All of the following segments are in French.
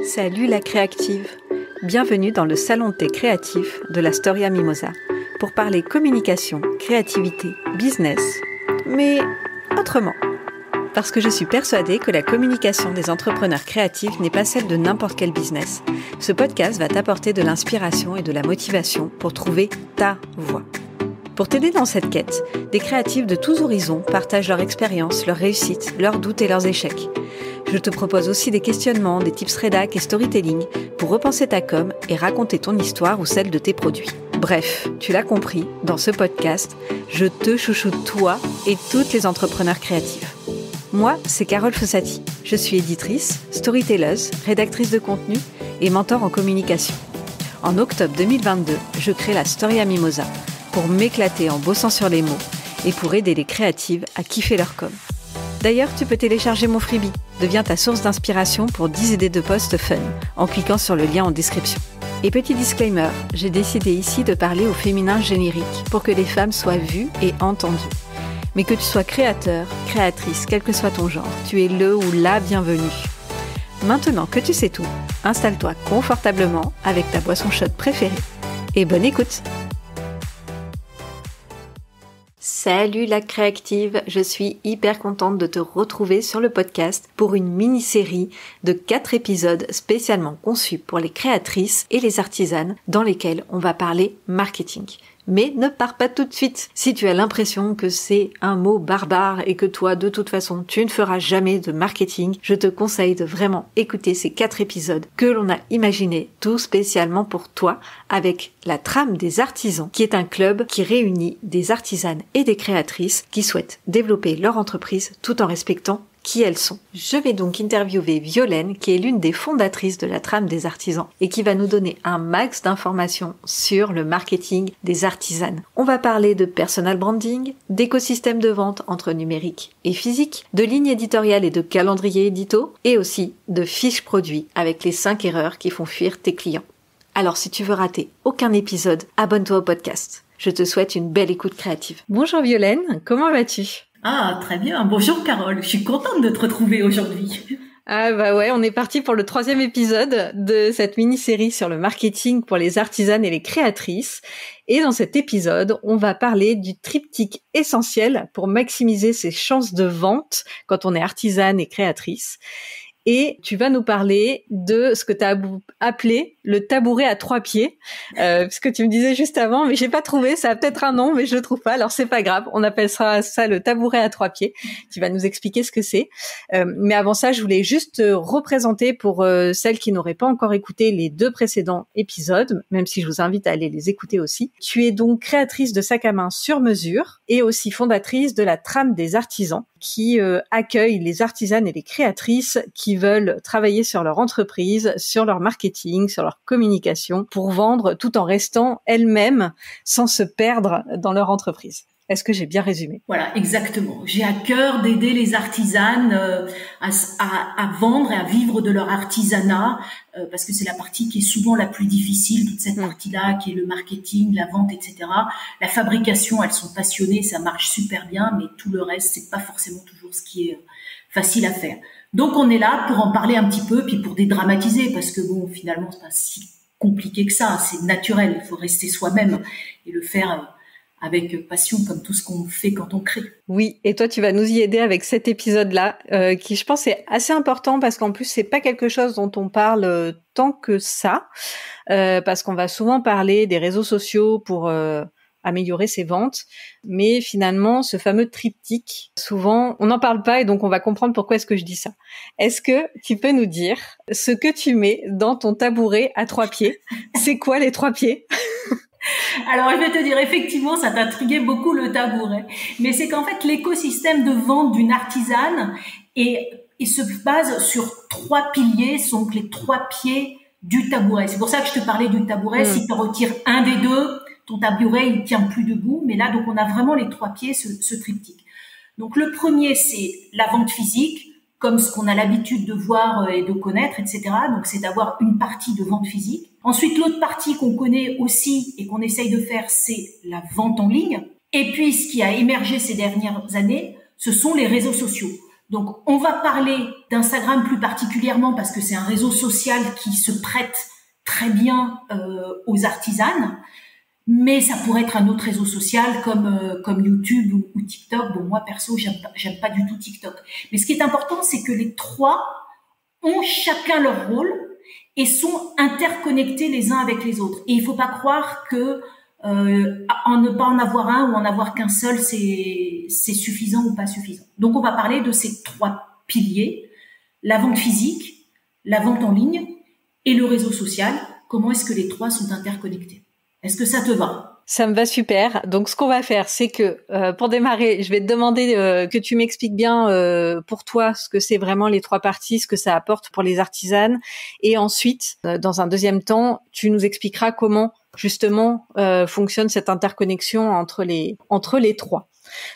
Salut la créative, bienvenue dans le salon de thé créatif de la Storia Mimosa pour parler communication, créativité, business, mais autrement. Parce que je suis persuadée que la communication des entrepreneurs créatifs n'est pas celle de n'importe quel business. Ce podcast va t'apporter de l'inspiration et de la motivation pour trouver ta voie. Pour t'aider dans cette quête, des créatifs de tous horizons partagent leur expérience, leurs réussites, leurs doutes et leurs échecs. Je te propose aussi des questionnements, des tips rédac et storytelling pour repenser ta com et raconter ton histoire ou celle de tes produits. Bref, tu l'as compris, dans ce podcast, je te chouchoute toi et toutes les entrepreneurs créatifs. Moi, c'est Carole Fossati. Je suis éditrice, storytelleuse, rédactrice de contenu et mentor en communication. En octobre 2022, je crée la Storia Mimosa pour m'éclater en bossant sur les mots et pour aider les créatives à kiffer leur com. D'ailleurs, tu peux télécharger mon freebie. Deviens ta source d'inspiration pour 10 idées de posts fun en cliquant sur le lien en description. Et petit disclaimer, j'ai décidé ici de parler au féminin générique pour que les femmes soient vues et entendues. Mais que tu sois créateur, créatrice, quel que soit ton genre, tu es le ou la bienvenue. Maintenant que tu sais tout, installe-toi confortablement avec ta boisson chaude préférée. Et bonne écoute! Salut la créative, je suis hyper contente de te retrouver sur le podcast pour une mini-série de 4 épisodes spécialement conçus pour les créatrices et les artisanes dans lesquels on va parler marketing. Mais ne pars pas tout de suite. Si tu as l'impression que c'est un mot barbare et que toi, de toute façon, tu ne feras jamais de marketing, je te conseille de vraiment écouter ces 4 épisodes que l'on a imaginés tout spécialement pour toi avec la Trame des Artisans, qui est un club qui réunit des artisanes et des créatrices qui souhaitent développer leur entreprise tout en respectant qui elles sont. Je vais donc interviewer Violaine, qui est l'une des fondatrices de la Trame des Artisans et qui va nous donner un max d'informations sur le marketing des artisanes. On va parler de personal branding, d'écosystème de vente entre numérique et physique, de lignes éditoriales et de calendrier édito, et aussi de fiches produits avec les 5 erreurs qui font fuir tes clients. Alors si tu veux rater aucun épisode, abonne-toi au podcast. Je te souhaite une belle écoute créative. Bonjour Violaine, comment vas-tu ? Ah, très bien. Bonjour Carole, je suis contente de te retrouver aujourd'hui. Ah bah ouais, on est parti pour le 3e épisode de cette mini-série sur le marketing pour les artisanes et les créatrices. Et dans cet épisode, on va parler du triptyque essentiel pour maximiser ses chances de vente quand on est artisane et créatrice. Et tu vas nous parler de ce que tu as appelé le tabouret à 3 pieds, parce que tu me disais juste avant, mais j'ai pas trouvé, ça a peut-être un nom, mais je le trouve pas, alors c'est pas grave, on appellera ça le tabouret à 3 pieds. Tu vas nous expliquer ce que c'est. Mais avant ça, je voulais juste te représenter pour celles qui n'auraient pas encore écouté les 2 précédents épisodes, même si je vous invite à aller les écouter aussi. Tu es donc créatrice de sacs à main sur mesure et aussi fondatrice de la Trame des Artisans, qui accueille les artisanes et les créatrices qui veulent travailler sur leur entreprise, sur leur marketing, sur leur communication pour vendre tout en restant elles-mêmes sans se perdre dans leur entreprise. Est-ce que j'ai bien résumé ? Voilà, exactement. J'ai à cœur d'aider les artisanes à vendre et à vivre de leur artisanat parce que c'est la partie qui est souvent la plus difficile, toute cette partie-là qui est le marketing, la vente, etc. La fabrication, elles sont passionnées, ça marche super bien, mais tout le reste, c'est pas forcément toujours ce qui est facile à faire. Donc on est là pour en parler un petit peu, puis pour dédramatiser, parce que bon, finalement, c'est pas si compliqué que ça, c'est naturel, il faut rester soi-même et le faire avec passion, comme tout ce qu'on fait quand on crée. Oui, et toi, tu vas nous y aider avec cet épisode-là, qui, je pense, est assez important parce qu'en plus, c'est pas quelque chose dont on parle tant que ça, parce qu'on va souvent parler des réseaux sociaux pour améliorer ses ventes, mais finalement, ce fameux triptyque, souvent, on n'en parle pas et donc on va comprendre pourquoi est-ce que je dis ça. Est-ce que tu peux nous dire ce que tu mets dans ton tabouret à 3 pieds ? C'est quoi les 3 pieds ? Alors, je vais te dire, effectivement, ça t'intriguait beaucoup le tabouret. Mais c'est qu'en fait, l'écosystème de vente d'une artisane et se base sur 3 piliers, sont les 3 pieds du tabouret. C'est pour ça que je te parlais du tabouret. Si tu retires un des 2, ton tabouret, il tient plus debout. Mais là, donc, on a vraiment les 3 pieds, ce triptyque. Donc, le premier, c'est la vente physique, comme ce qu'on a l'habitude de voir et de connaître, etc. Donc, c'est d'avoir une partie de vente physique. Ensuite, l'autre partie qu'on connaît aussi et qu'on essaye de faire, c'est la vente en ligne. Et puis, ce qui a émergé ces dernières années, ce sont les réseaux sociaux. Donc, on va parler d'Instagram plus particulièrement parce que c'est un réseau social qui se prête très bien aux artisanes. Mais ça pourrait être un autre réseau social comme YouTube ou TikTok. Bon, moi perso, j'aime pas du tout TikTok. Mais ce qui est important, c'est que les trois ont chacun leur rôle et sont interconnectés les uns avec les autres. Et il faut pas croire que en ne pas en avoir un ou en avoir qu'un seul, c'est suffisant ou pas suffisant. Donc, on va parler de ces trois piliers: la vente physique, la vente en ligne et le réseau social. Comment est-ce que les trois sont interconnectés? Est-ce que ça te va? Ça me va super. Donc, ce qu'on va faire, c'est que pour démarrer, je vais te demander que tu m'expliques bien pour toi ce que c'est vraiment les trois parties, ce que ça apporte pour les artisanes. Et ensuite, dans un deuxième temps, tu nous expliqueras comment justement fonctionne cette interconnexion entre les trois.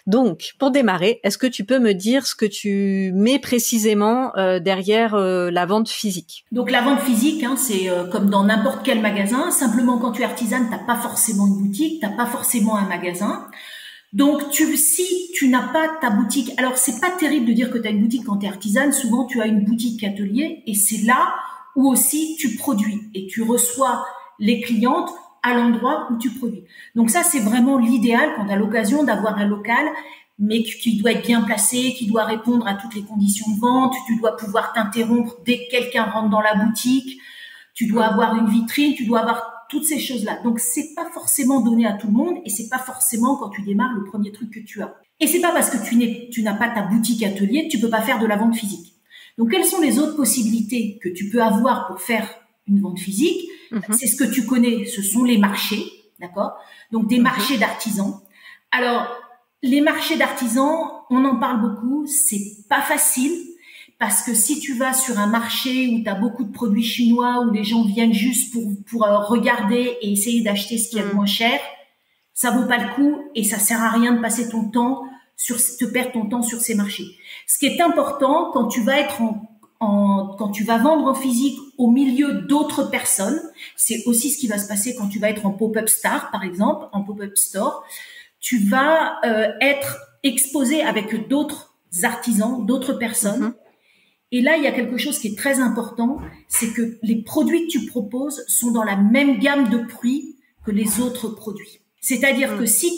Donc, pour démarrer, est-ce que tu peux me dire ce que tu mets précisément derrière la vente physique? Donc, la vente physique, c'est comme dans n'importe quel magasin. Simplement, quand tu es artisane, t'as pas forcément une boutique, t'as pas forcément un magasin. Donc, si tu n'as pas ta boutique, alors c'est pas terrible de dire que tu as une boutique quand tu es artisane. Souvent, tu as une boutique atelier et c'est là où aussi tu produis et tu reçois les clientes à l'endroit où tu produis. Donc ça, c'est vraiment l'idéal quand tu as l'occasion d'avoir un local, mais qui doit être bien placé, qui doit répondre à toutes les conditions de vente. Tu dois pouvoir t'interrompre dès que quelqu'un rentre dans la boutique. Tu dois avoir une vitrine, tu dois avoir toutes ces choses-là. Donc, c'est pas forcément donné à tout le monde et c'est pas forcément quand tu démarres le premier truc que tu as. Et c'est pas parce que tu n'as pas ta boutique atelier que tu peux pas faire de la vente physique. Donc, quelles sont les autres possibilités que tu peux avoir pour faire une vente physique? C'est ce que tu connais, ce sont les marchés, d'accord? Donc, des marchés d'artisans. Alors, les marchés d'artisans, on en parle beaucoup, c'est pas facile parce que si tu vas sur un marché où tu as beaucoup de produits chinois, où les gens viennent juste pour regarder et essayer d'acheter ce qu'il y a de moins cher, ça vaut pas le coup et ça sert à rien de passer ton temps te perdre ton temps sur ces marchés. Ce qui est important quand tu vas être quand tu vas vendre en physique au milieu d'autres personnes, c'est aussi ce qui va se passer quand tu vas être en pop-up star, par exemple, en pop-up store. Tu vas être exposé avec d'autres artisans, d'autres personnes. Et là, il y a quelque chose qui est très important, c'est que les produits que tu proposes sont dans la même gamme de prix que les autres produits. C'est-à-dire que si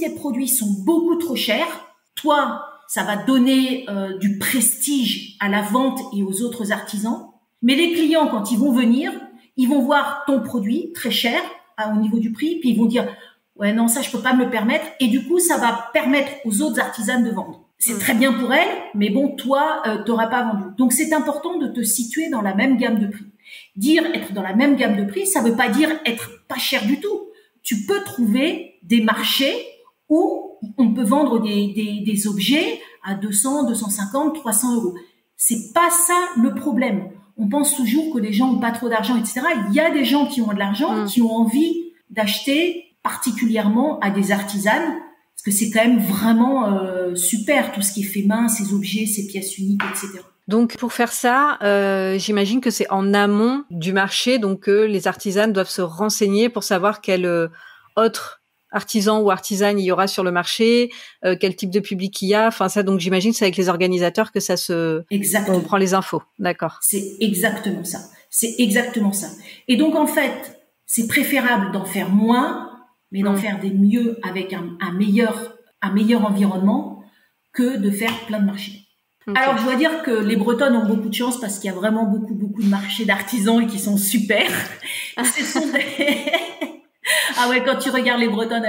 tes produits sont beaucoup trop chers, toi, ça va donner du prestige à la vente et aux autres artisans. Mais les clients, quand ils vont venir, ils vont voir ton produit très cher au niveau du prix, puis ils vont dire « ouais, non, ça, je peux pas me le permettre ». Et du coup, ça va permettre aux autres artisanes de vendre. C'est très bien pour elles, mais bon, toi, t'auras pas vendu. Donc, c'est important de te situer dans la même gamme de prix. Dire être dans la même gamme de prix, ça veut pas dire être pas cher du tout. Tu peux trouver des marchés où on peut vendre des objets à 200, 250, 300 euros. C'est pas ça le problème. On pense toujours que les gens ont pas trop d'argent, etc. Il y a des gens qui ont de l'argent, qui ont envie d'acheter particulièrement à des artisanes, parce que c'est quand même vraiment super, tout ce qui est fait main, ces objets, ces pièces uniques, etc. Donc, pour faire ça, j'imagine que c'est en amont du marché, donc les artisanes doivent se renseigner pour savoir quel autre artisan ou artisane il y aura sur le marché, quel type de public il y a. Enfin, ça, donc j'imagine que c'est avec les organisateurs que on prend les infos. D'accord. C'est exactement ça. C'est exactement ça. Et donc, en fait, c'est préférable d'en faire moins, mais d'en faire des mieux avec un meilleur environnement que de faire plein de marchés. Okay. Alors, je dois dire que les Bretonnes ont beaucoup de chance parce qu'il y a vraiment beaucoup de marchés d'artisans et qui sont super. Ce sont ah ouais, quand tu regardes les Bretonnes,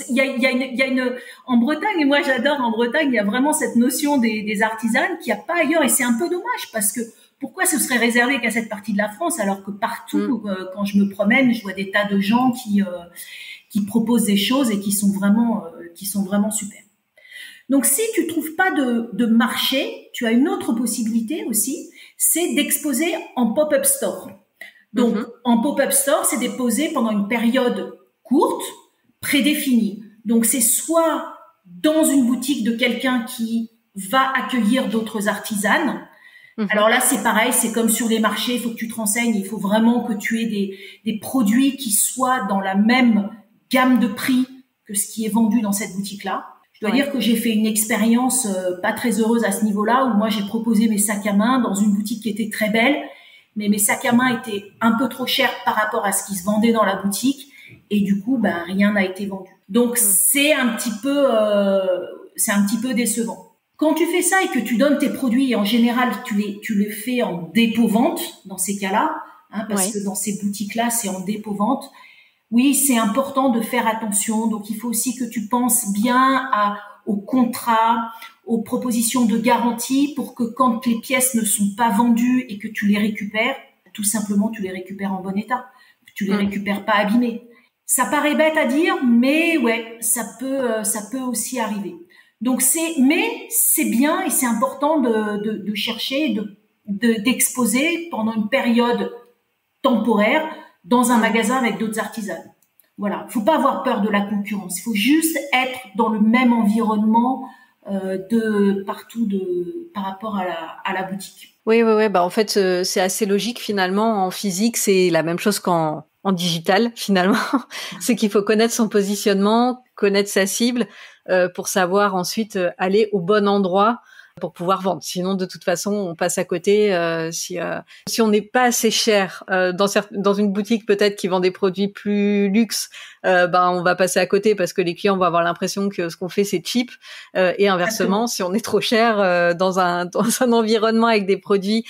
il y a une, en Bretagne, et moi j'adore en Bretagne, il y a vraiment cette notion des artisanes qu'il n'y a pas ailleurs et c'est un peu dommage parce que pourquoi ce serait réservé qu'à cette partie de la France alors que partout, quand je me promène, je vois des tas de gens qui proposent des choses et qui sont vraiment super. Donc, si tu trouves pas de marché, tu as une autre possibilité aussi, c'est d'exposer en pop-up store. Donc, en pop-up store, c'est d'exposer pendant une période courte, prédéfinie. Donc, c'est soit dans une boutique de quelqu'un qui va accueillir d'autres artisanes. Alors là, c'est pareil, c'est comme sur les marchés, il faut que tu te renseignes, il faut vraiment que tu aies des produits qui soient dans la même gamme de prix que ce qui est vendu dans cette boutique-là. Je Je dois dire que j'ai fait une expérience pas très heureuse à ce niveau-là, où moi j'ai proposé mes sacs à main dans une boutique qui était très belle, mais mes sacs à main étaient un peu trop chers par rapport à ce qui se vendait dans la boutique, et du coup, rien n'a été vendu. Donc c'est un petit peu décevant. Quand tu fais ça et que tu donnes tes produits, et en général tu les fais en dépôt-vente dans ces cas-là, parce que dans ces boutiques-là c'est en dépôt-vente. Oui, c'est important de faire attention. Donc il faut aussi que tu penses bien au contrat, aux propositions de garantie, pour que quand les pièces ne sont pas vendues et que tu les récupères, tout simplement tu les récupères en bon état. Tu les récupères pas abîmés. Ça paraît bête à dire, mais ouais, ça peut aussi arriver. Donc mais c'est bien et c'est important de chercher, d'exposer pendant une période temporaire dans un magasin avec d'autres artisans. Voilà, faut pas avoir peur de la concurrence. Il faut juste être dans le même environnement par rapport à la boutique. Oui. En fait, c'est assez logique finalement. En physique, c'est la même chose qu'en digital finalement. C'est qu'il faut connaître son positionnement, connaître sa cible pour savoir ensuite aller au bon endroit pour pouvoir vendre. Sinon, de toute façon, on passe à côté. Si on n'est pas assez cher dans une boutique peut-être qui vend des produits plus luxe, on va passer à côté parce que les clients vont avoir l'impression que ce qu'on fait c'est cheap. Et inversement, si on est trop cher dans un environnement avec des produits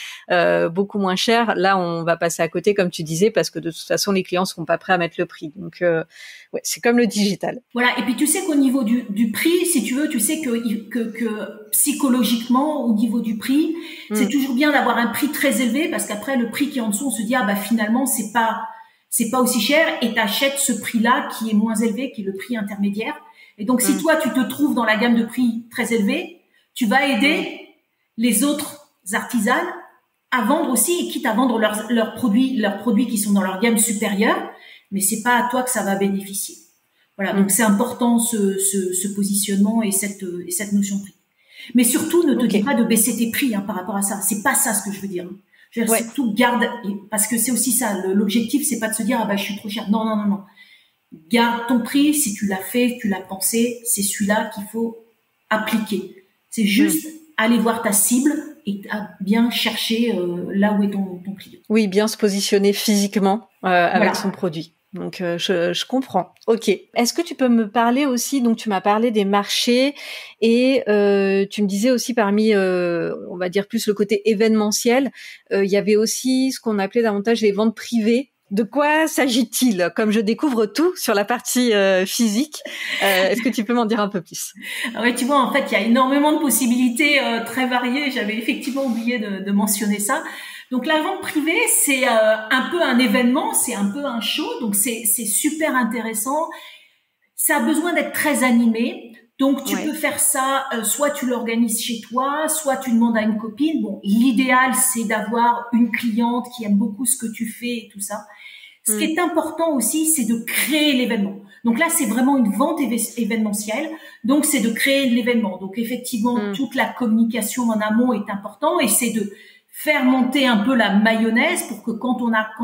beaucoup moins chers, là on va passer à côté comme tu disais parce que de toute façon les clients seront pas prêts à mettre le prix. Donc ouais, c'est comme le digital. Voilà. Et puis tu sais qu'au niveau du prix, si tu veux, tu sais que psychologiquement au niveau du prix, c'est toujours bien d'avoir un prix très élevé parce qu'après le prix qui est en dessous, on se dit finalement c'est pas aussi cher et t'achètes ce prix-là qui est moins élevé, qui est le prix intermédiaire. Et donc si toi tu te trouves dans la gamme de prix très élevée, tu vas aider les autres artisans à vendre aussi, et quitte à vendre leurs produits qui sont dans leur gamme supérieure, mais c'est pas à toi que ça va bénéficier. Voilà, donc c'est important ce positionnement et cette notion de prix. Mais surtout, ne te dis pas de baisser tes prix par rapport à ça. C'est pas ça ce que je veux dire. Je veux dire, surtout garde, parce que c'est aussi ça. L'objectif, c'est pas de se dire je suis trop cher. Non. Garde ton prix. Si tu l'as fait, tu l'as pensé, c'est celui-là qu'il faut appliquer. C'est juste aller voir ta cible et à bien chercher là où est ton client. Oui, bien se positionner physiquement avec son produit. Donc je comprends. Ok. Est-ce que tu peux me parler aussi, donc tu m'as parlé des marchés et tu me disais aussi parmi on va dire plus le côté événementiel, il y avait aussi ce qu'on appelait davantage les ventes privées. De quoi s'agit-il? Comme je découvre tout sur la partie physique, est-ce que tu peux m'en dire un peu plus? Ouais, tu vois, en fait, il y a énormément de possibilités très variées. J'avais effectivement oublié de mentionner ça. Donc la vente privée, c'est un peu un événement, c'est un peu un show, donc c'est super intéressant. Ça a besoin d'être très animé. Donc tu peux faire ça, soit tu l'organises chez toi, soit tu demandes à une copine. Bon, l'idéal c'est d'avoir une cliente qui aime beaucoup ce que tu fais et tout ça. Ce qui est important aussi, c'est de créer l'événement. Donc là, c'est vraiment une vente événementielle. Donc c'est de créer l'événement. Donc effectivement, toute la communication en amont est important et c'est de faire monter un peu la mayonnaise pour que quand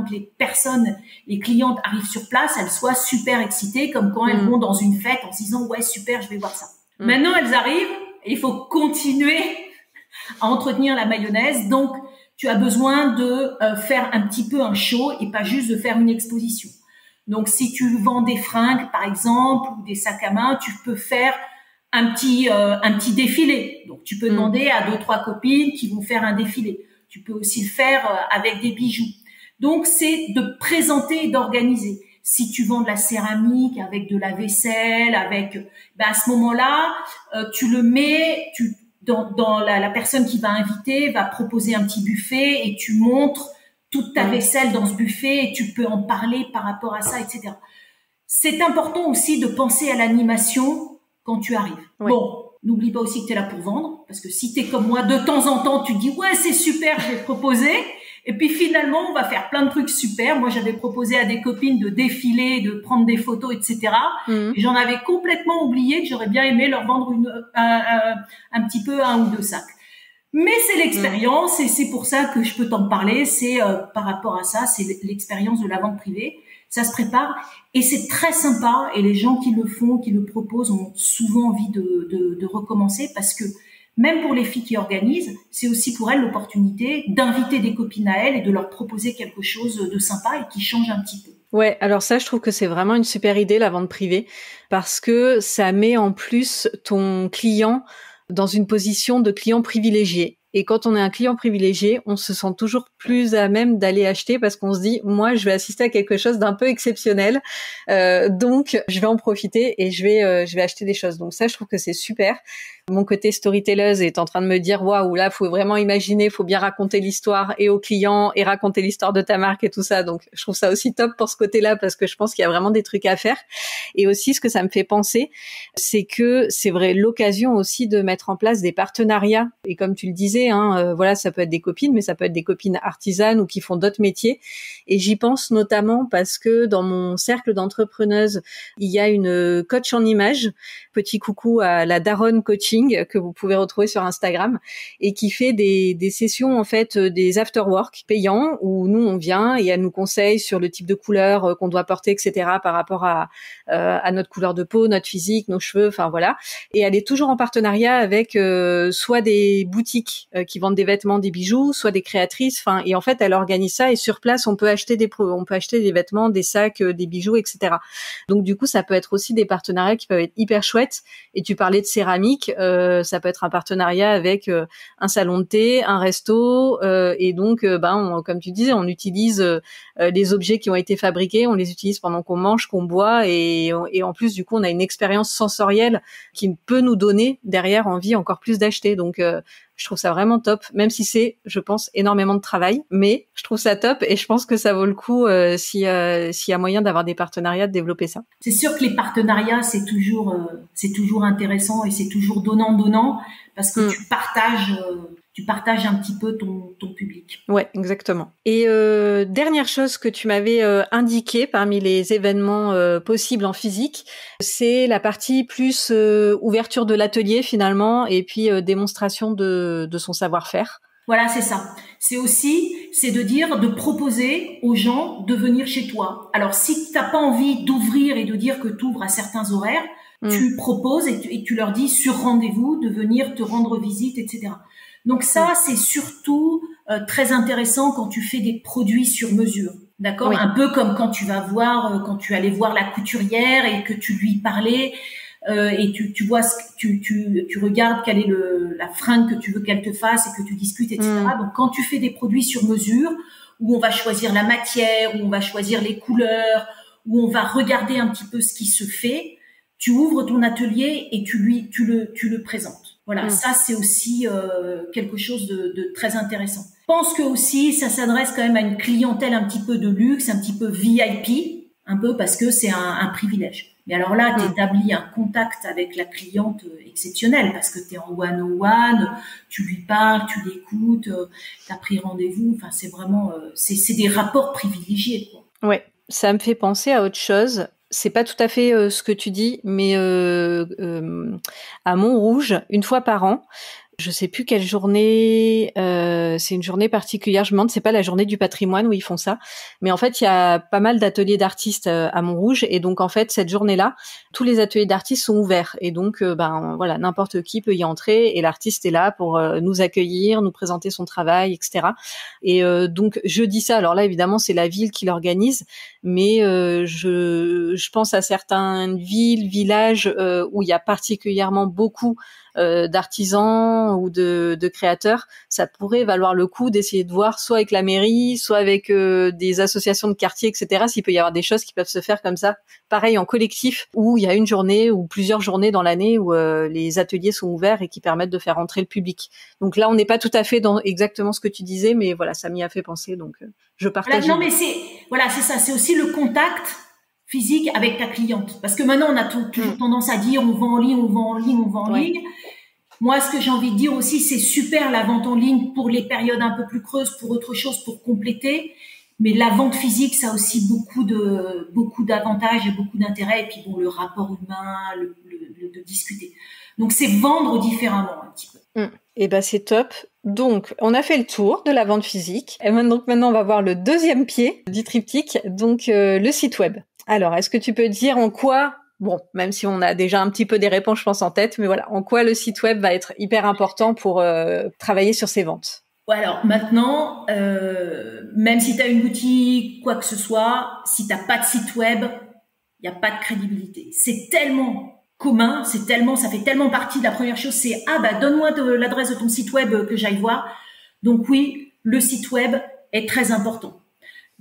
les clientes arrivent sur place, elles soient super excitées, comme quand elles vont dans une fête en se disant ouais super, je vais voir ça. Maintenant elles arrivent, et il faut continuer à entretenir la mayonnaise. Donc tu as besoin de faire un petit peu un show et pas juste de faire une exposition. Donc si tu vends des fringues par exemple ou des sacs à main, tu peux faire un petit défilé. Donc tu peux demander à 2-3 copines qui vont faire un défilé. Tu peux aussi le faire avec des bijoux. Donc, c'est de présenter et d'organiser. Si tu vends de la céramique avec de la vaisselle, à ce moment-là, tu le mets, dans la personne qui va inviter va proposer un petit buffet et tu montres toute ta vaisselle dans ce buffet et tu peux en parler par rapport à ça, etc. C'est important aussi de penser à l'animation quand tu arrives. Oui. Bon. N'oublie pas aussi que tu es là pour vendre, parce que si tu es comme moi, de temps en temps, tu te dis « Ouais, c'est super, je vais proposer ». Et puis finalement, on va faire plein de trucs super. Moi, j'avais proposé à des copines de défiler, de prendre des photos, etc. Et j'en avais complètement oublié que j'aurais bien aimé leur vendre un petit peu 1 ou 2 sacs. Mais c'est l'expérience et c'est pour ça que je peux t'en parler. C'est par rapport à ça, c'est l'expérience de la vente privée. Ça se prépare et c'est très sympa. Et les gens qui le font, qui le proposent, ont souvent envie de recommencer parce que même pour les filles qui organisent, c'est aussi pour elles l'opportunité d'inviter des copines à elles et de leur proposer quelque chose de sympa et qui change un petit peu. Ouais, alors ça, je trouve que c'est vraiment une super idée, la vente privée, parce que ça met en plus ton client dans une position de client privilégié. Et quand on est un client privilégié, on se sent toujours plus à même d'aller acheter parce qu'on se dit, moi, je vais assister à quelque chose d'un peu exceptionnel, donc je vais en profiter et je vais acheter des choses. Donc ça, je trouve que c'est super. Mon côté storytelleuse est en train de me dire, waouh, là, faut vraiment imaginer, faut bien raconter l'histoire et aux clients et raconter l'histoire de ta marque et tout ça. Donc, je trouve ça aussi top pour ce côté-là parce que je pense qu'il y a vraiment des trucs à faire. Et aussi, ce que ça me fait penser, c'est que c'est vrai l'occasion aussi de mettre en place des partenariats. Et comme tu le disais, voilà, ça peut être des copines, mais ça peut être des copines artisanes ou qui font d'autres métiers. Et j'y pense notamment parce que dans mon cercle d'entrepreneuses, il y a une coach en images. Petit coucou à la Daronne Coaching que vous pouvez retrouver sur Instagram et qui fait des sessions en fait des after-work payants où nous on vient et elle nous conseille sur le type de couleur qu'on doit porter, etc. par rapport à notre couleur de peau, notre physique, nos cheveux, enfin voilà. Et elle est toujours en partenariat avec soit des boutiques qui vendent des vêtements, des bijoux, soit des créatrices. Enfin et en fait elle organise ça et sur place on peut acheter des vêtements, des sacs, des bijoux, etc. Donc du coup ça peut être aussi des partenariats qui peuvent être hyper chouettes. Et tu parlais de céramique. Ça peut être un partenariat avec un salon de thé, un resto, et donc, comme tu disais, on utilise les objets qui ont été fabriqués, on les utilise pendant qu'on mange, qu'on boit, et en plus, du coup, on a une expérience sensorielle qui peut nous donner derrière envie encore plus d'acheter. Donc, je trouve ça vraiment top, même si c'est, je pense, énormément de travail, mais je trouve ça top et je pense que ça vaut le coup s'il y a moyen d'avoir des partenariats, de développer ça. C'est sûr que les partenariats, c'est toujours intéressant et c'est toujours donnant parce que tu partages un petit peu ton public. Ouais, exactement. Et dernière chose que tu m'avais indiqué parmi les événements possibles en physique, c'est la partie plus ouverture de l'atelier finalement et puis démonstration de son savoir-faire. Voilà, c'est ça. C'est de dire, de proposer aux gens de venir chez toi. Alors, si t'as pas envie d'ouvrir et de dire que tu ouvres à certains horaires, tu proposes et tu leur dis sur rendez-vous de venir te rendre visite, etc. Donc ça, c'est surtout très intéressant quand tu fais des produits sur mesure. D'accord? Oui. Un peu comme quand tu allais voir la couturière et que tu lui parlais. Et tu vois tu regardes quelle est la fringue que tu veux qu'elle te fasse et que tu discutes, etc. Donc quand tu fais des produits sur mesure où on va choisir la matière, où on va choisir les couleurs, où on va regarder un petit peu ce qui se fait, tu ouvres ton atelier et tu le présentes. Voilà, ça c'est aussi quelque chose de très intéressant. Je pense que aussi ça s'adresse quand même à une clientèle un petit peu de luxe, un petit peu VIP, un peu parce que c'est un privilège. Mais alors là, tu établis un contact avec la cliente exceptionnel parce que tu es en one-on-one, tu lui parles, tu l'écoutes, tu as pris rendez-vous. Enfin, c'est vraiment, c'est des rapports privilégiés, quoi. Ouais, ça me fait penser à autre chose. C'est pas tout à fait ce que tu dis, mais à Montrouge, une fois par an, je sais plus quelle journée, c'est une journée particulière. Je me demande, c'est pas la journée du patrimoine où ils font ça, mais en fait il y a pas mal d'ateliers d'artistes à Montrouge et donc en fait cette journée-là, tous les ateliers d'artistes sont ouverts et donc voilà, n'importe qui peut y entrer et l'artiste est là pour nous accueillir, nous présenter son travail, etc. Et donc je dis ça. Alors là évidemment c'est la ville qui l'organise, mais je pense à certaines villes, villages où il y a particulièrement beaucoup d'artisans ou de créateurs, ça pourrait valoir le coup d'essayer de voir soit avec la mairie, soit avec des associations de quartier, etc. S'il peut y avoir des choses qui peuvent se faire comme ça, pareil en collectif, où il y a une journée ou plusieurs journées dans l'année où les ateliers sont ouverts et qui permettent de faire entrer le public. Donc là, on n'est pas tout à fait dans exactement ce que tu disais, mais voilà, ça m'y a fait penser, donc je partage. Non, mais c'est ça, c'est aussi le contact physique avec ta cliente. Parce que maintenant, on a toujours tendance à dire on vend en ligne, on vend en ligne, on vend en ligne. Moi, ce que j'ai envie de dire aussi, c'est super la vente en ligne pour les périodes un peu plus creuses, pour autre chose, pour compléter. Mais la vente physique, ça a aussi beaucoup d'avantages et beaucoup d'intérêts. Et puis bon, le rapport humain, de discuter. Donc c'est vendre différemment un petit peu. Et ben c'est top. Donc, on a fait le tour de la vente physique. Et maintenant, on va voir le deuxième pied du triptyque, donc le site web. Alors, est-ce que tu peux dire en quoi, bon, même si on a déjà un petit peu des réponses, je pense, en tête, mais voilà, en quoi le site web va être hyper important pour travailler sur ses ventes? Alors maintenant, même si tu as une boutique, quoi que ce soit, si tu n'as pas de site web, il n'y a pas de crédibilité. C'est tellement commun, ça fait tellement partie de la première chose, c'est donne-moi l'adresse de ton site web que j'aille voir. Donc oui, le site web est très important.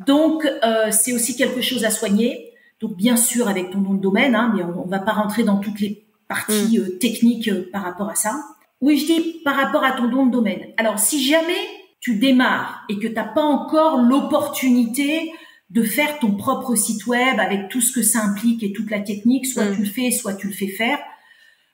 Donc c'est aussi quelque chose à soigner. Donc bien sûr avec ton nom de domaine, mais on va pas rentrer dans toutes les parties techniques par rapport à ça. Oui, je dis par rapport à ton nom de domaine. Alors si jamais tu démarres et que t'as pas encore l'opportunité de faire ton propre site web avec tout ce que ça implique et toute la technique, soit tu le fais, soit tu le fais faire.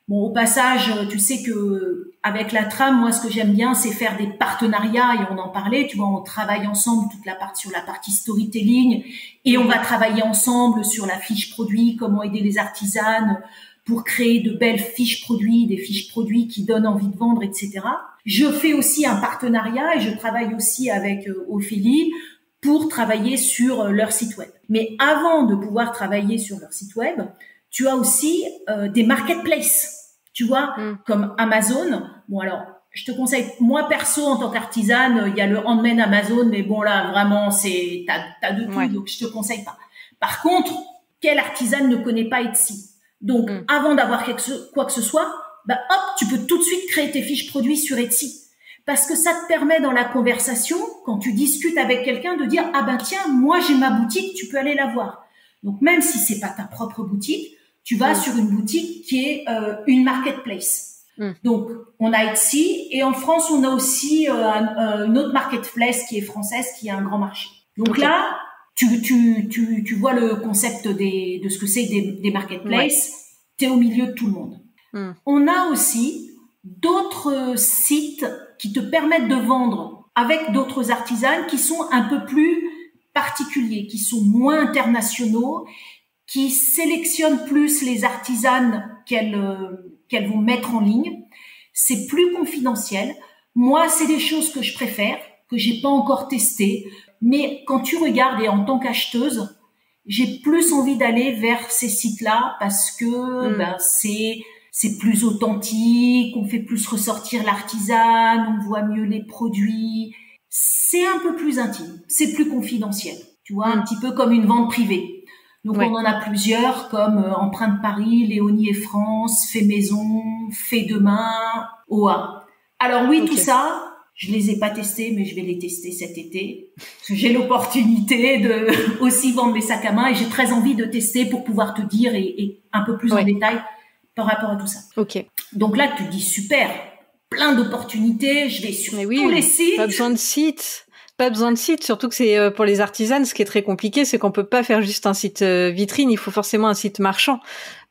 Bon, au passage, tu sais que avec la trame, moi, ce que j'aime bien, c'est faire des partenariats et on en parlait. Tu vois, on travaille ensemble sur la partie storytelling et on va travailler ensemble sur la fiche produit, comment aider les artisanes pour créer de belles fiches produits, des fiches produits qui donnent envie de vendre, etc. Je fais aussi un partenariat et je travaille aussi avec Ophélie pour travailler sur leur site web. Mais avant de pouvoir travailler sur leur site web, tu as aussi des marketplaces, tu vois, comme Amazon. Bon alors, je te conseille, moi perso en tant qu'artisane, il y a le handmade Amazon, mais bon là vraiment t'as de tout, donc je te conseille pas. Par contre, quelle artisane ne connaît pas Etsy? Donc avant d'avoir quoi que ce soit, tu peux tout de suite créer tes fiches produits sur Etsy. Parce que ça te permet dans la conversation, quand tu discutes avec quelqu'un, de dire tiens, moi j'ai ma boutique, tu peux aller la voir. Donc même si c'est pas ta propre boutique, tu vas sur une boutique qui est une marketplace. Donc on a Etsy et en France on a aussi une autre marketplace qui est française, qui a un grand marché. Donc là tu vois le concept de ce que c'est des marketplaces. T'es au milieu de tout le monde. On a aussi d'autres sites qui te permettent de vendre avec d'autres artisanes qui sont un peu plus particuliers, qui sont moins internationaux, qui sélectionnent plus les artisanes qu'elles vont mettre en ligne. C'est plus confidentiel. Moi, c'est des choses que je préfère, que j'ai pas encore testées. Mais quand tu regardes, et en tant qu'acheteuse, j'ai plus envie d'aller vers ces sites-là parce que c'est plus authentique, on fait plus ressortir l'artisane, on voit mieux les produits. C'est un peu plus intime, c'est plus confidentiel. Tu vois, un petit peu comme une vente privée. Donc on en a plusieurs comme Empreinte Paris, Léonie et France, Fait Maison, Fait Demain, OA. Alors oui, tout ça, je les ai pas testés, mais je vais les tester cet été. Parce que j'ai l'opportunité de aussi vendre mes sacs à main et j'ai très envie de tester pour pouvoir te dire et un peu plus en détail par rapport à tout ça. Donc là, tu te dis super, plein d'opportunités, je vais sur tous les sites. Pas besoin de site. Pas besoin de site, surtout que c'est pour les artisanes, ce qui est très compliqué, c'est qu'on peut pas faire juste un site vitrine, il faut forcément un site marchand.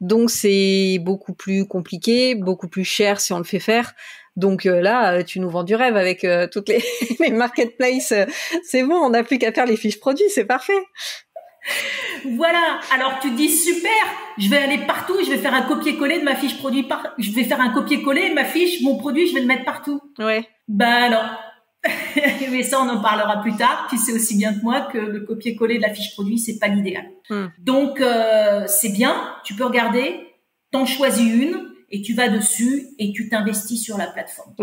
Donc c'est beaucoup plus compliqué, beaucoup plus cher si on le fait faire. Donc là, tu nous vends du rêve avec toutes les marketplaces. C'est bon, on n'a plus qu'à faire les fiches produits, c'est parfait. Voilà, alors tu te dis super, je vais aller partout, je vais faire un copier-coller de ma fiche produit, je vais faire un copier-coller de ma fiche, mon produit, je vais le mettre partout. Non. Mais ça, on en parlera plus tard. Tu sais aussi bien que moi que le copier-coller de la fiche produit, c'est pas l'idéal. Donc, c'est bien. Tu peux regarder, t'en choisis une et tu vas dessus et tu t'investis sur la plateforme.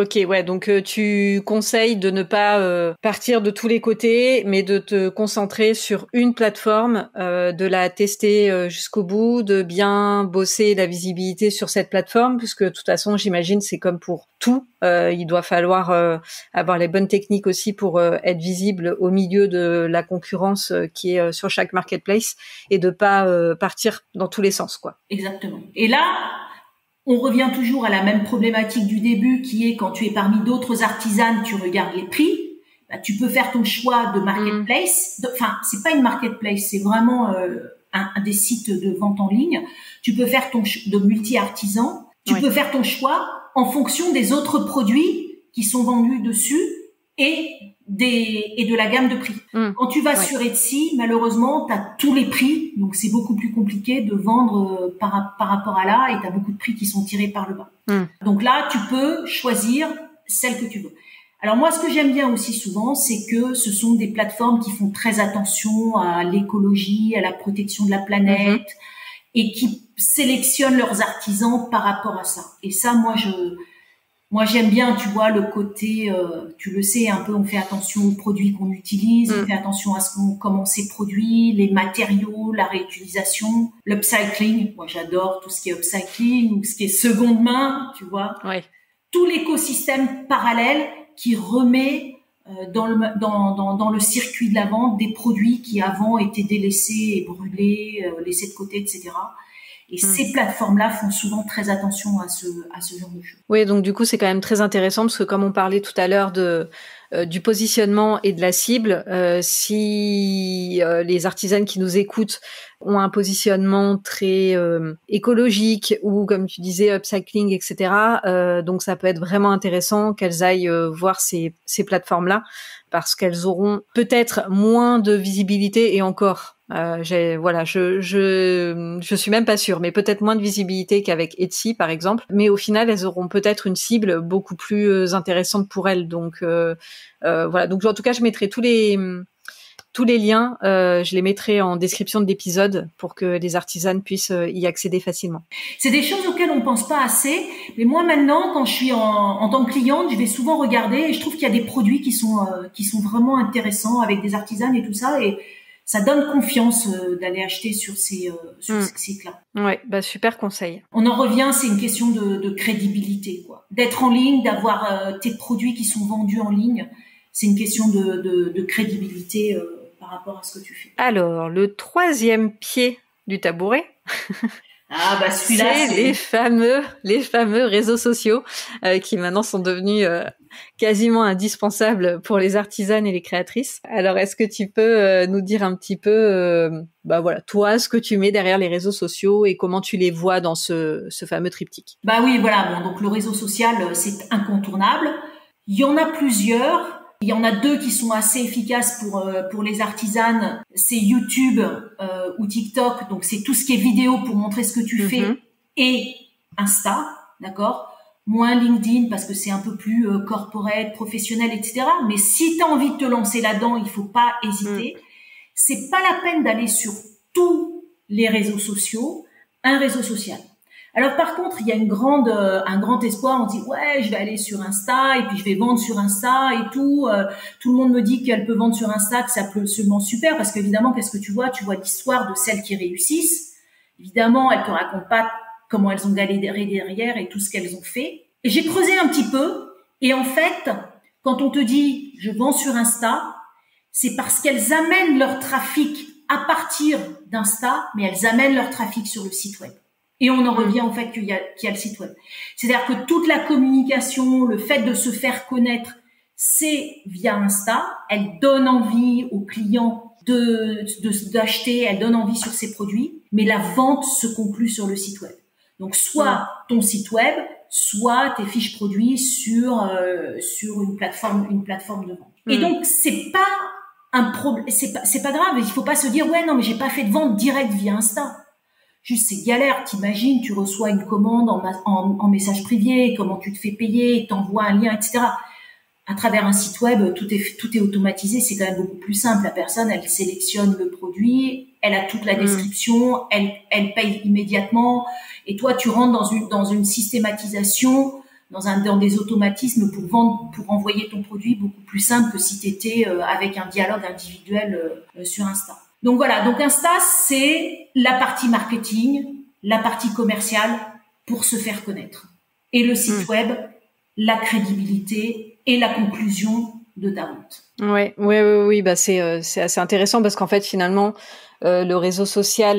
Donc tu conseilles de ne pas partir de tous les côtés, mais de te concentrer sur une plateforme, de la tester jusqu'au bout, de bien bosser la visibilité sur cette plateforme, puisque de toute façon, j'imagine, c'est comme pour tout. Il doit falloir avoir les bonnes techniques aussi pour être visible au milieu de la concurrence qui est sur chaque marketplace et de pas partir dans tous les sens, quoi. Exactement. Et là, on revient toujours à la même problématique du début qui est quand tu es parmi d'autres artisanes, tu regardes les prix. Tu peux faire ton choix de marketplace. Enfin, c'est pas une marketplace, c'est vraiment un des sites de vente en ligne. Tu peux faire de multi-artisans. Tu peux faire ton choix en fonction des autres produits qui sont vendus dessus et de la gamme de prix. Quand tu vas sur Etsy, malheureusement, tu as tous les prix, donc c'est beaucoup plus compliqué de vendre par rapport à là, et tu as beaucoup de prix qui sont tirés par le bas. Donc là, tu peux choisir celle que tu veux. Alors moi, ce que j'aime bien aussi souvent, c'est que ce sont des plateformes qui font très attention à l'écologie, à la protection de la planète, et qui sélectionnent leurs artisans par rapport à ça. Et ça, moi j'aime bien, tu vois, le côté, tu le sais un peu, on fait attention aux produits qu'on utilise, on fait attention à comment c'est produit, les matériaux, la réutilisation, l'upcycling. Moi j'adore tout ce qui est upcycling ou ce qui est seconde main, tu vois. Ouais. Tout l'écosystème parallèle qui remet dans le circuit de la vente des produits qui avant étaient délaissés et brûlés, laissés de côté, etc. Et ces plateformes-là font souvent très attention à ce genre de choses. Oui, donc du coup, c'est quand même très intéressant parce que comme on parlait tout à l'heure du positionnement et de la cible, si les artisanes qui nous écoutent ont un positionnement très écologique ou, comme tu disais, upcycling, etc., donc ça peut être vraiment intéressant qu'elles aillent voir ces plateformes-là parce qu'elles auront peut-être moins de visibilité et encore. Je suis même pas sûre, mais peut-être moins de visibilité qu'avec Etsy, par exemple. Mais au final, elles auront peut-être une cible beaucoup plus intéressante pour elles. Donc, voilà. Donc, en tout cas, je mettrai tous les liens, je les mettrai en description de l'épisode pour que les artisanes puissent y accéder facilement. C'est des choses auxquelles on pense pas assez, mais moi maintenant, quand je suis en tant que cliente, je vais souvent regarder et je trouve qu'il y a des produits qui sont vraiment intéressants avec des artisanes et tout ça, et ça donne confiance d'aller acheter sur ces sites-là. Ouais, bah super conseil. On en revient, c'est une question de crédibilité, quoi. D'être en ligne, d'avoir tes produits qui sont vendus en ligne, c'est une question de crédibilité par rapport à ce que tu fais. Alors, le troisième pied du tabouret. Ah bah celui-là, c'est les fameux réseaux sociaux qui maintenant sont devenus quasiment indispensables pour les artisanes et les créatrices. Alors, est-ce que tu peux nous dire un petit peu, toi, ce que tu mets derrière les réseaux sociaux et comment tu les vois dans ce fameux triptyque? Bah oui, voilà. Bon, donc le réseau social, c'est incontournable. Il y en a plusieurs. Il y en a deux qui sont assez efficaces pour les artisanes. C'est YouTube ou TikTok. Donc c'est tout ce qui est vidéo pour montrer ce que tu fais, et Insta, d'accord. Moins LinkedIn parce que c'est un peu plus corporate, professionnel, etc. Mais si tu as envie de te lancer là-dedans, il faut pas hésiter. C'est pas la peine d'aller sur tous les réseaux sociaux. Un réseau social. Alors par contre, il y a un grand espoir. On dit ouais, je vais aller sur Insta et puis je vais vendre sur Insta et tout. Tout le monde me dit qu'elle peut vendre sur Insta, que ça peut absolument super parce qu'évidemment, qu'est-ce que tu vois? Tu vois l'histoire de celles qui réussissent. Évidemment, elles te racontent pas comment elles ont galéré derrière et tout ce qu'elles ont fait. Et j'ai creusé un petit peu et en fait, quand on te dit je vends sur Insta, c'est parce qu'elles amènent leur trafic à partir d'Insta, mais elles amènent leur trafic sur le site web. Et on en revient au fait qu'il y a le site web. C'est-à-dire que toute la communication, le fait de se faire connaître, c'est via Insta. Elle donne envie aux clients d'acheter, elle donne envie sur ses produits, mais la vente se conclut sur le site web. Donc soit ton site web, soit tes fiches produits sur une plateforme de vente. Et donc c'est pas un problème, c'est pas grave. Il faut pas se dire ouais non mais j'ai pas fait de vente directe via Insta. Juste, c'est galère. T'imagines, tu reçois une commande en message privé, comment tu te fais payer, t'envoies un lien, etc. À travers un site web, tout est automatisé. C'est quand même beaucoup plus simple. La personne, elle sélectionne le produit, elle a toute la description, elle paye immédiatement. Et toi, tu rentres dans une systématisation, dans des automatismes pour envoyer ton produit beaucoup plus simple que si t'étais avec un dialogue individuel sur Insta. Donc voilà, donc Insta, c'est la partie marketing, la partie commerciale pour se faire connaître. Et le site web, la crédibilité et la conclusion de ta vente. Oui, bah c'est assez intéressant parce qu'en fait finalement le réseau social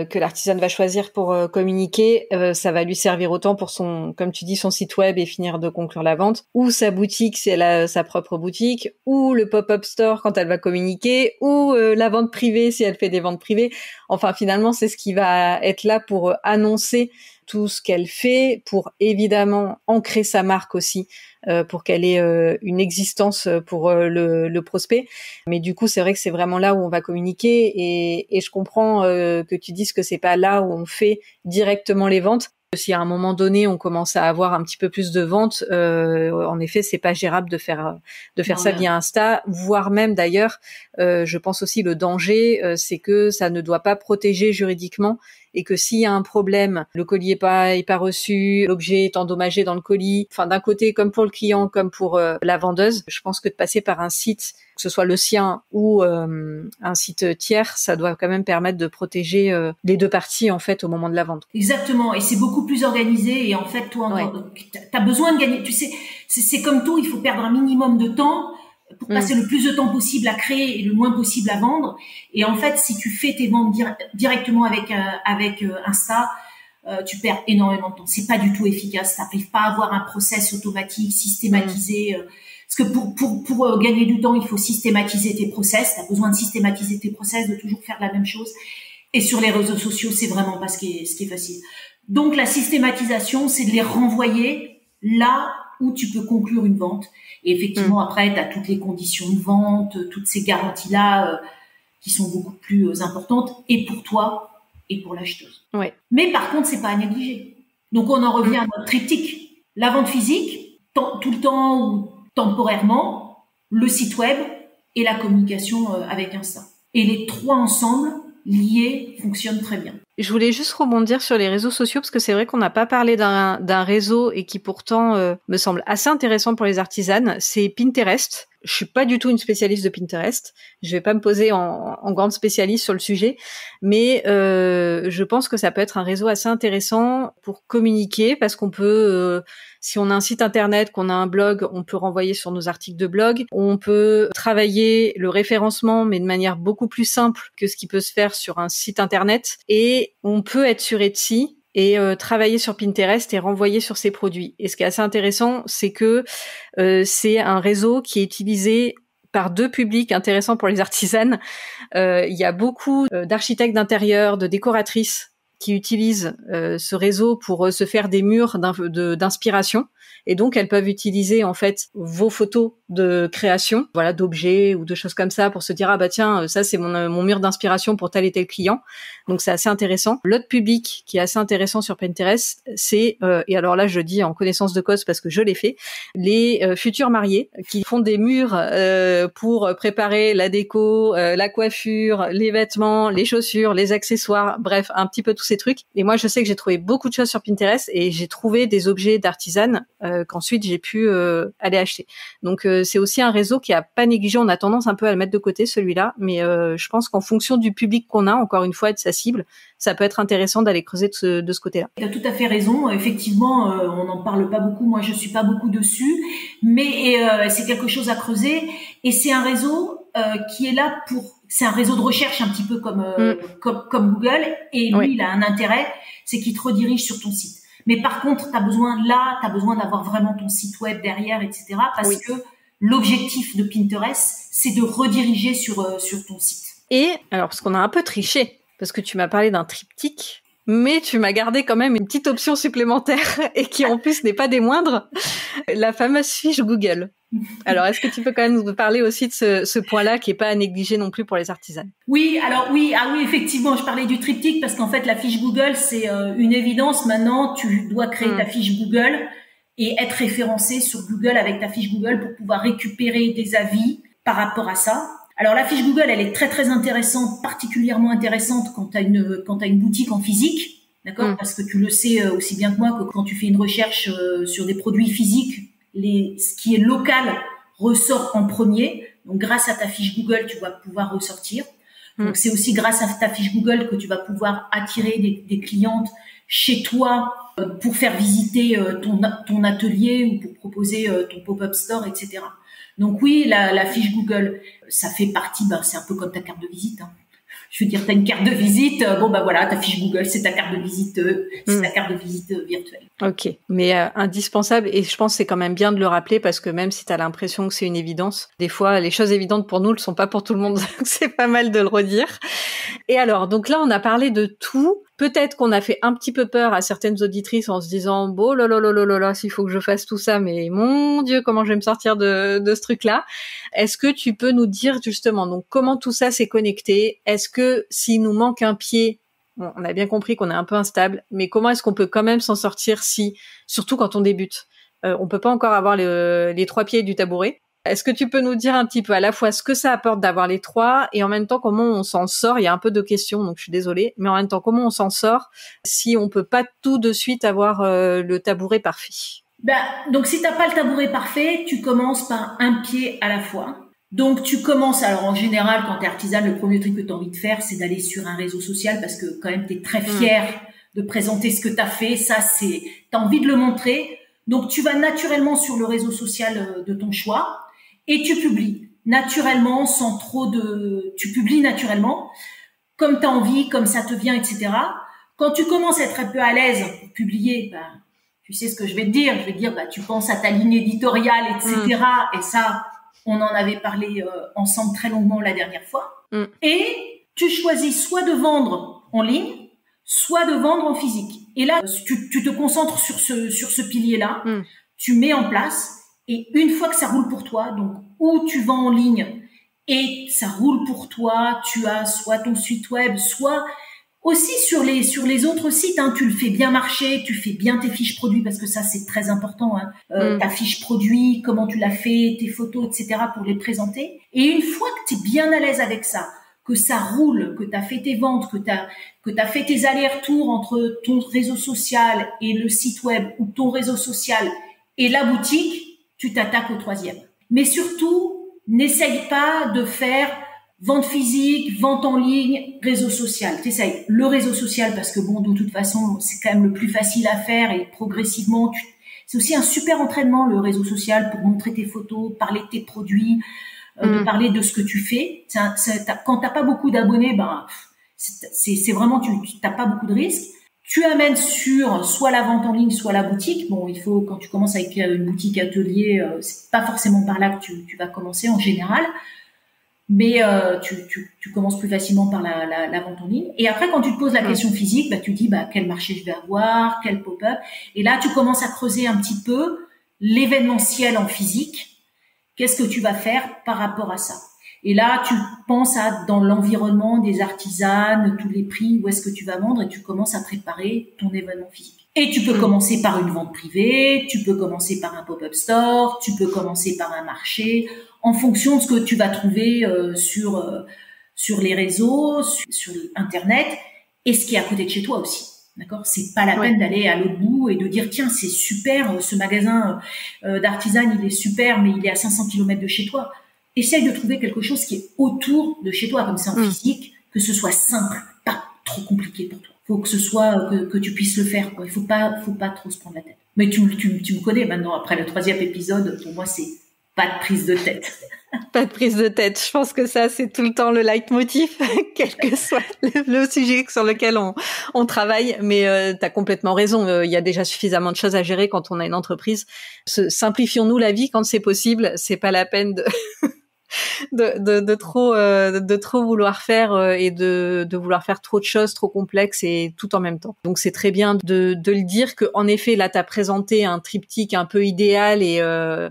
que l'artisane va choisir pour communiquer, ça va lui servir autant pour comme tu dis, son site web et finir de conclure la vente, ou sa boutique si elle a sa propre boutique, ou le pop-up store quand elle va communiquer, ou la vente privée si elle fait des ventes privées. Enfin finalement c'est ce qui va être là pour annoncer tout ce qu'elle fait, pour évidemment ancrer sa marque aussi, pour qu'elle ait une existence pour le prospect. Mais du coup, c'est vrai que c'est vraiment là où on va communiquer et je comprends que tu dises que c'est pas là où on fait directement les ventes. Si à un moment donné on commence à avoir un petit peu plus de ventes, en effet, c'est pas gérable de faire ça via Insta, voire même d'ailleurs, je pense aussi le danger, c'est que ça ne doit pas protéger juridiquement et que s'il y a un problème, le colis est pas reçu, l'objet est endommagé dans le colis, enfin d'un côté comme pour le client comme pour la vendeuse, je pense que de passer par un site, que ce soit le sien ou un site tiers, ça doit quand même permettre de protéger les deux parties en fait au moment de la vente. Exactement, et c'est beaucoup plus organisé et en fait toi t'as besoin de gagner, tu sais, c'est comme tout, il faut perdre un minimum de temps pour passer le plus de temps possible à créer et le moins possible à vendre. Et en fait, si tu fais tes ventes directement avec Insta, tu perds énormément de temps. C'est pas du tout efficace. T'arrives pas à avoir un process automatique, systématisé. Parce que pour gagner du temps, il faut systématiser tes process. T'as besoin de systématiser tes process, de toujours faire la même chose. Et sur les réseaux sociaux, c'est vraiment pas ce qui est facile. Donc la systématisation, c'est de les renvoyer là où tu peux conclure une vente. Et effectivement, après, tu as toutes les conditions de vente, toutes ces garanties-là qui sont beaucoup plus importantes, et pour toi, et pour l'acheteuse. Ouais. Mais par contre, c'est pas à négliger. Donc, on en revient à notre triptyque. La vente physique, tout le temps ou temporairement, le site web et la communication avec Insta. Et les trois ensemble, liés, fonctionnent très bien. Je voulais juste rebondir sur les réseaux sociaux parce que c'est vrai qu'on n'a pas parlé d'un réseau et qui pourtant me semble assez intéressant pour les artisanes, c'est Pinterest. Je suis pas du tout une spécialiste de Pinterest. Je vais pas me poser en grande spécialiste sur le sujet, mais je pense que ça peut être un réseau assez intéressant pour communiquer parce qu'on peut, si on a un site internet, qu'on a un blog, on peut renvoyer sur nos articles de blog. On peut travailler le référencement, mais de manière beaucoup plus simple que ce qui peut se faire sur un site internet. Et on peut être sur Etsy et travailler sur Pinterest et renvoyer sur ses produits. Et ce qui est assez intéressant, c'est que c'est un réseau qui est utilisé par deux publics intéressants pour les artisanes. Il y a beaucoup d'architectes d'intérieur, de décoratrices qui utilisent ce réseau pour se faire des murs d'inspiration. Et donc, elles peuvent utiliser en fait vos photos de création, voilà, d'objets ou de choses comme ça, pour se dire ah bah tiens, ça c'est mon mur d'inspiration pour tel et tel client. Donc c'est assez intéressant. L'autre public qui est assez intéressant sur Pinterest, c'est et alors là je dis en connaissance de cause parce que je l'ai fait, les futurs mariés qui font des murs pour préparer la déco, la coiffure, les vêtements, les chaussures, les accessoires, bref, un petit peu tous ces trucs. Et moi je sais que j'ai trouvé beaucoup de choses sur Pinterest et j'ai trouvé des objets d'artisanes qu'ensuite j'ai pu aller acheter. Donc c'est aussi un réseau qui a pas négligé. On a tendance un peu à le mettre de côté celui-là, mais je pense qu'en fonction du public qu'on a, encore une fois, et de sa cible, ça peut être intéressant d'aller creuser de ce côté-là. Tu as tout à fait raison. Effectivement, on n'en parle pas beaucoup. Moi, je suis pas beaucoup dessus, mais c'est quelque chose à creuser. Et c'est un réseau qui est là c'est un réseau de recherche un petit peu comme Google. Et lui, il a un intérêt, c'est qu'il te redirige sur ton site. Mais par contre, t'as besoin d'avoir vraiment ton site web derrière, etc. Parce que l'objectif de Pinterest, c'est de rediriger sur ton site. Et alors, parce qu'on a un peu triché, parce que tu m'as parlé d'un triptyque, mais tu m'as gardé quand même une petite option supplémentaire et qui en plus n'est pas des moindres, la fameuse fiche Google. Alors, est-ce que tu peux quand même nous parler aussi de ce point-là qui est pas à négliger non plus pour les artisanes? Oui, effectivement, je parlais du triptyque parce qu'en fait, la fiche Google, c'est une évidence. Maintenant, tu dois créer ta fiche Google et être référencé sur Google avec ta fiche Google pour pouvoir récupérer des avis par rapport à ça. Alors, la fiche Google, elle est très, très intéressante, particulièrement intéressante quand t'as une boutique en physique. D'accord? Parce que tu le sais aussi bien que moi que quand tu fais une recherche sur des produits physiques, ce qui est local ressort en premier. Donc, grâce à ta fiche Google, tu vas pouvoir ressortir. Donc, c'est aussi grâce à ta fiche Google que tu vas pouvoir attirer des clientes chez toi pour faire visiter ton atelier ou pour proposer ton pop-up store, etc. Donc, oui, la fiche Google, ça fait partie, c'est un peu comme ta carte de visite, hein. Je veux dire, t'as une carte de visite, voilà, ta fiche Google, c'est ta carte de visite, c'est ta carte de visite virtuelle. Ok, mais indispensable, et je pense que c'est quand même bien de le rappeler parce que même si t'as l'impression que c'est une évidence, des fois les choses évidentes pour nous ne le sont pas pour tout le monde, donc c'est pas mal de le redire. Et alors, donc là on a parlé de tout. Peut-être qu'on a fait un petit peu peur à certaines auditrices en se disant bon là, s'il faut que je fasse tout ça, mais mon Dieu, comment je vais me sortir de ce truc-là. Est-ce que tu peux nous dire justement donc comment tout ça s'est connecté? Est-ce que s'il nous manque un pied, bon, on a bien compris qu'on est un peu instable, mais comment est-ce qu'on peut quand même s'en sortir surtout quand on débute, on peut pas encore avoir les 3 pieds du tabouret. Est-ce que tu peux nous dire un petit peu à la fois ce que ça apporte d'avoir les 3 et en même temps comment on s'en sort? Il y a un peu de questions, donc je suis désolée, mais en même temps comment on s'en sort si on peut pas tout de suite avoir le tabouret parfait? Donc si t'as pas le tabouret parfait, tu commences par un pied à la fois. Donc tu commences, alors en général quand t'es artisan, le premier truc que t'as envie de faire, c'est d'aller sur un réseau social parce que quand même t'es très fier de présenter ce que t'as fait. Ça t'as envie de le montrer. Donc tu vas naturellement sur le réseau social de ton choix. Et tu publies naturellement, tu publies naturellement, comme tu as envie, comme ça te vient, etc. Quand tu commences à être un peu à l'aise pour publier, tu sais ce que je vais te dire. Je vais te dire, tu penses à ta ligne éditoriale, etc. Et ça, on en avait parlé ensemble très longuement la dernière fois. Et tu choisis soit de vendre en ligne, soit de vendre en physique. Et là, tu te concentres sur ce pilier-là, tu mets en place. Et une fois que ça roule pour toi, donc où tu vends en ligne et ça roule pour toi, tu as soit ton site web, soit aussi sur les autres sites, tu le fais bien marcher, tu fais bien tes fiches produits parce que ça c'est très important, ta fiche produit, comment tu l'as fait, tes photos, etc. pour les présenter. Et une fois que tu es bien à l'aise avec ça, que ça roule, que tu as fait tes ventes, que tu as fait tes allers-retours entre ton réseau social et le site web ou ton réseau social et la boutique, tu t'attaques au 3e. Mais surtout, n'essaye pas de faire vente physique, vente en ligne, réseau social. T'essayes le réseau social parce que de toute façon, c'est quand même le plus facile à faire et progressivement, c'est aussi un super entraînement, le réseau social, pour montrer tes photos, parler de tes produits, de parler de ce que tu fais. Quand t'as pas beaucoup d'abonnés, c'est vraiment, tu t'as pas beaucoup de risques. Tu amènes sur soit la vente en ligne, soit la boutique. Bon, il faut, quand tu commences avec une boutique atelier, c'est pas forcément par là que tu vas commencer en général. Mais tu commences plus facilement par la vente en ligne. Et après, quand tu te poses la question physique, tu dis quel marché je vais avoir, quel pop-up. Et là, tu commences à creuser un petit peu l'événementiel en physique. Qu'est-ce que tu vas faire par rapport à ça? Et là, tu penses dans l'environnement des artisanes, tous les prix, où est-ce que tu vas vendre, et tu commences à préparer ton événement physique. Et tu peux commencer par une vente privée, tu peux commencer par un pop-up store, tu peux commencer par un marché, en fonction de ce que tu vas trouver sur les réseaux, sur Internet, et ce qui est à côté de chez toi aussi. D'accord? C'est pas la peine d'aller à l'autre bout et de dire tiens, c'est super, ce magasin d'artisan, il est super, mais il est à 500 km de chez toi. Essaye de trouver quelque chose qui est autour de chez toi, comme c'est en physique, que ce soit simple, pas trop compliqué pour toi. Faut que ce soit que tu puisses le faire, quoi. Il faut pas trop se prendre la tête. Mais tu me connais maintenant. Après le 3e épisode, pour moi, c'est pas de prise de tête. Pas de prise de tête. Je pense que ça, c'est tout le temps le leitmotiv, quel que soit le sujet sur lequel on travaille. Mais t'as complètement raison. Il y a déjà suffisamment de choses à gérer quand on a une entreprise. Simplifions-nous la vie quand c'est possible. C'est pas la peine de trop vouloir faire et de vouloir faire trop de choses trop complexes et tout en même temps. Donc c'est très bien de le dire que en effet là t'as présenté un triptyque un peu idéal et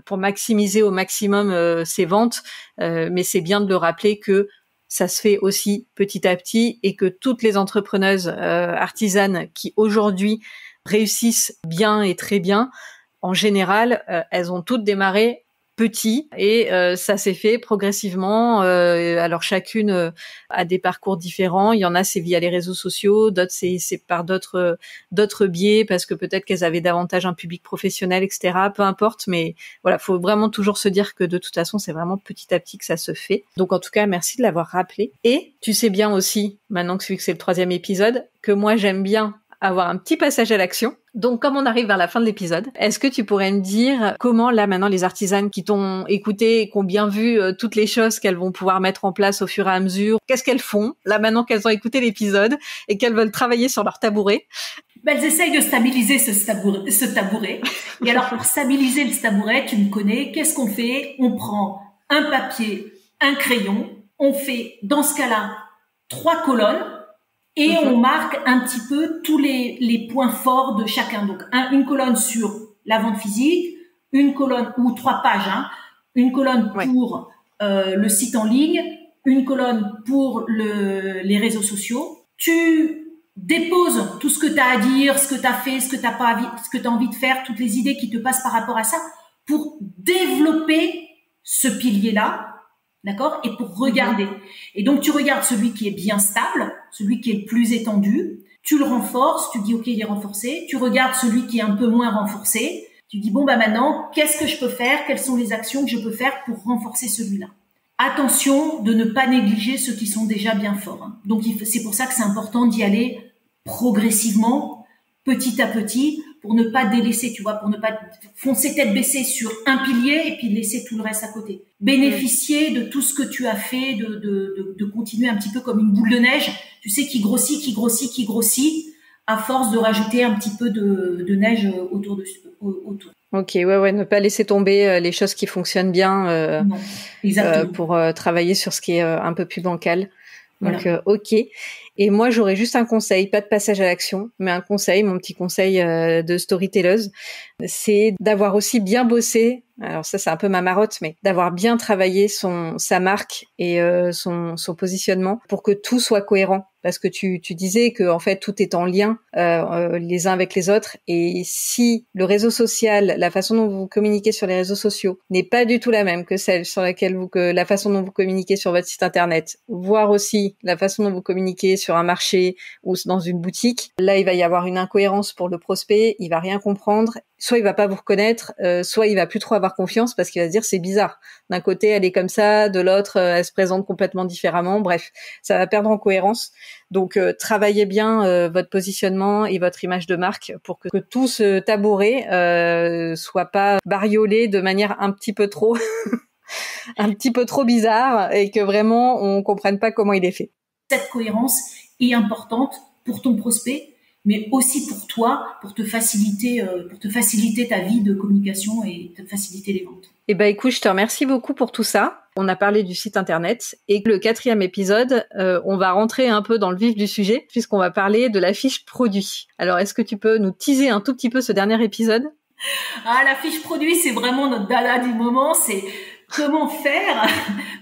pour maximiser au maximum ses ventes, mais c'est bien de le rappeler que ça se fait aussi petit à petit et que toutes les entrepreneuses artisanes qui aujourd'hui réussissent bien et très bien, en général, elles ont toutes démarré petit et ça s'est fait progressivement. Alors chacune a des parcours différents. Il y en a c'est via les réseaux sociaux, d'autres c'est par d'autres biais parce que peut-être qu'elles avaient davantage un public professionnel, etc. Peu importe, mais voilà, faut vraiment toujours se dire que de toute façon c'est vraiment petit à petit que ça se fait. Donc en tout cas merci de l'avoir rappelé. Et tu sais bien aussi maintenant que c'est le 3e épisode que moi j'aime bien avoir un petit passage à l'action. Donc, comme on arrive vers la fin de l'épisode, est-ce que tu pourrais me dire comment, là, maintenant, les artisanes qui t'ont écouté et qui ont bien vu toutes les choses qu'elles vont pouvoir mettre en place au fur et à mesure, qu'est-ce qu'elles font, là, maintenant qu'elles ont écouté l'épisode et qu'elles veulent travailler sur leur tabouret? Elles essayent de stabiliser ce tabouret. Et alors, pour stabiliser le tabouret, tu me connais, qu'est-ce qu'on fait? On prend un papier, un crayon, on fait, dans ce cas-là, 3 colonnes, et on marque un petit peu tous les points forts de chacun. Donc, une colonne sur la vente physique, une colonne ou 3 pages, une colonne pour le site en ligne, une colonne pour les réseaux sociaux. Tu dépose tout ce que tu as à dire, ce que tu as fait, ce que tu as envie de faire, toutes les idées qui te passent par rapport à ça, pour développer ce pilier-là, d'accord, et pour regarder. Et donc, tu regardes celui qui est bien stable, celui qui est le plus étendu, tu le renforces, tu dis, OK, il est renforcé, tu regardes celui qui est un peu moins renforcé, tu dis, bon, maintenant, qu'est-ce que je peux faire? Quelles sont les actions que je peux faire pour renforcer celui-là? Attention de ne pas négliger ceux qui sont déjà bien forts. Hein. Donc, c'est pour ça que c'est important d'y aller progressivement, petit à petit, pour ne pas délaisser, tu vois, pour ne pas foncer tête baissée sur un pilier et puis laisser tout le reste à côté. Bénéficier de tout ce que tu as fait, de continuer un petit peu comme une boule de neige, tu sais, qui grossit, à force de rajouter un petit peu de neige autour. Ok, ouais, ne pas laisser tomber les choses qui fonctionnent bien pour travailler sur ce qui est un peu plus bancal. Donc, voilà. Ok. Et moi, j'aurais juste un conseil, pas de passage à l'action, mais un conseil, mon petit conseil de storytelleuse, c'est d'avoir aussi bien bossé. Alors ça, c'est un peu ma marotte, mais d'avoir bien travaillé sa marque et son positionnement pour que tout soit cohérent. Parce que tu disais que en fait tout est en lien les uns avec les autres, et si le réseau social, la façon dont vous communiquez sur les réseaux sociaux n'est pas du tout la même que celle sur laquelle la façon dont vous communiquez sur votre site internet, voire aussi la façon dont vous communiquez sur un marché ou dans une boutique, là il va y avoir une incohérence pour le prospect, il va rien comprendre, soit il va pas vous reconnaître, soit il va plus trop avoir confiance parce qu'il va se dire c'est bizarre. D'un côté elle est comme ça, de l'autre elle se présente complètement différemment. Bref, ça va perdre en cohérence. Donc travaillez bien votre positionnement et votre image de marque pour que tout ce tabouret soit pas bariolé de manière un petit peu trop un petit peu trop bizarre et que vraiment on comprenne pas comment il est fait. Cette cohérence est importante pour ton prospect, mais aussi pour toi, pour te faciliter ta vie de communication et te faciliter les ventes. Eh ben écoute, je te remercie beaucoup pour tout ça. On a parlé du site internet et le 4e épisode, on va rentrer un peu dans le vif du sujet puisqu'on va parler de la fiche produit. Alors, est-ce que tu peux nous teaser un tout petit peu ce dernier épisode ? Ah, la fiche produit, c'est vraiment notre dada du moment. C'est comment faire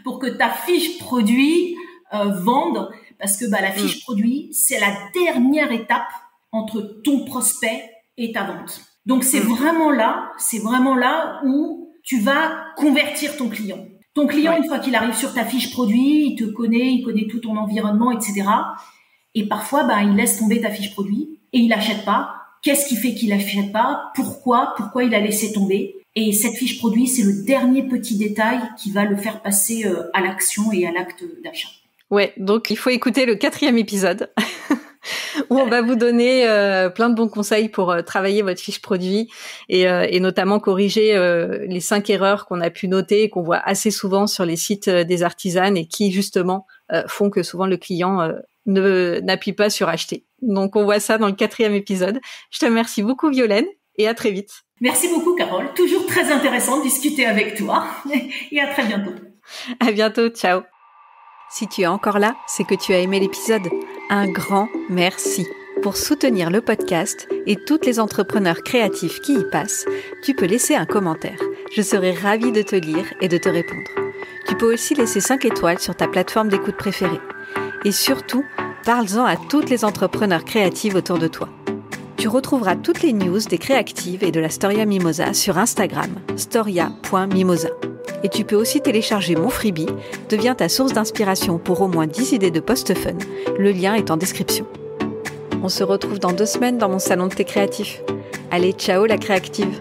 pour que ta fiche produit vende, parce que la fiche produit, c'est la dernière étape entre ton prospect et ta vente. Donc, c'est vraiment là où tu vas convertir ton client. Ton client, une fois qu'il arrive sur ta fiche produit, il te connaît, il connaît tout ton environnement, etc. Et parfois, il laisse tomber ta fiche produit et il n'achète pas. Qu'est-ce qui fait qu'il n'achète pas? Pourquoi il a laissé tomber? Et cette fiche produit, c'est le dernier petit détail qui va le faire passer à l'action et à l'acte d'achat. Ouais, donc il faut écouter le 4e épisode où on va vous donner plein de bons conseils pour travailler votre fiche produit et notamment corriger les 5 erreurs qu'on a pu noter et qu'on voit assez souvent sur les sites des artisanes et qui justement font que souvent le client n'appuie pas sur acheter. Donc on voit ça dans le 4e épisode. Je te remercie beaucoup Violaine et à très vite. Merci beaucoup Carole, toujours très intéressant de discuter avec toi et à très bientôt. À bientôt, ciao. Si tu es encore là, c'est que tu as aimé l'épisode. Un grand merci. Pour soutenir le podcast et toutes les entrepreneurs créatifs qui y passent, tu peux laisser un commentaire. Je serai ravie de te lire et de te répondre. Tu peux aussi laisser 5 étoiles sur ta plateforme d'écoute préférée. Et surtout, parle-en à toutes les entrepreneurs créatives autour de toi. Tu retrouveras toutes les news des créatives et de la Storia Mimosa sur Instagram, storia.mimosa. Et tu peux aussi télécharger mon freebie, deviens ta source d'inspiration pour au moins 10 idées de posts fun. Le lien est en description. On se retrouve dans 2 semaines dans mon salon de thé créatif. Allez, ciao la créative!